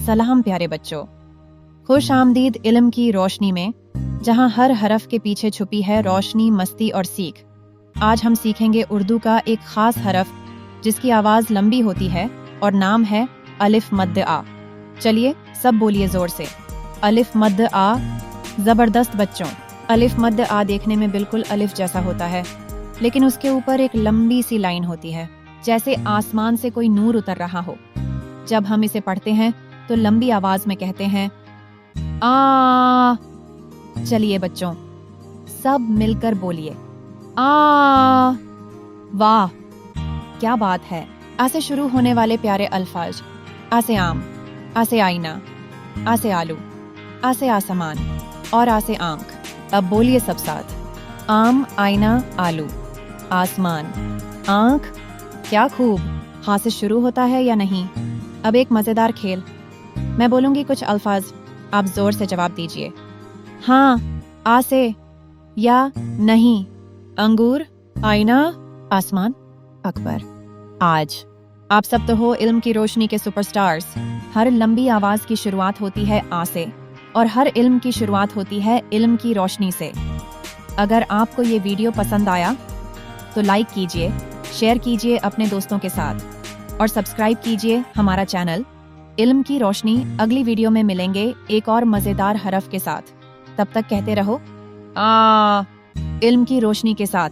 सलाम प्यारे बच्चों, खुश आमदीद इल्म की रोशनी में, जहां हर हरफ के पीछे छुपी है रोशनी, मस्ती और सीख। आज हम सीखेंगे उर्दू का एक खास हरफ जिसकी आवाज़ लंबी होती है और नाम है अलिफ मद्द आ। चलिए सब बोलिए ज़ोर से, अलिफ मद्द आ। ज़बरदस्त बच्चों, अलिफ मद्द आ देखने में बिल्कुल अलिफ जैसा होता है, लेकिन उसके ऊपर एक लंबी सी लाइन होती है, जैसे आसमान से कोई नूर उतर रहा हो। जब हम इसे पढ़ते हैं तो लंबी आवाज में कहते हैं आ। चलिए बच्चों, सब मिलकर बोलिए आ। वाह क्या बात है। आ से शुरू होने वाले प्यारे अल्फाज, आ से आम, आ से आईना, आ से आलू, आ से आसमान और आ से आंख। अब बोलिए सब साथ, आम, आईना, आलू, आसमान, आंख। क्या खूब। हाँ से शुरू होता है या नहीं? अब एक मजेदार खेल, मैं बोलूंगी कुछ अल्फाज, आप जोर से जवाब दीजिए। हाँ आ से या नहीं? अंगूर, आईना, आसमान, अकबर। आज आप सब तो हो इल्म की रोशनी के सुपरस्टार्स। हर लंबी आवाज की शुरुआत होती है आ से, और हर इल्म की शुरुआत होती है इल्म की रोशनी से। अगर आपको ये वीडियो पसंद आया तो लाइक कीजिए, शेयर कीजिए अपने दोस्तों के साथ और सब्सक्राइब कीजिए हमारा चैनल इल्म की रोशनी। अगली वीडियो में मिलेंगे एक और मजेदार हरफ के साथ। तब तक कहते रहो आ, इल्म की रोशनी के साथ।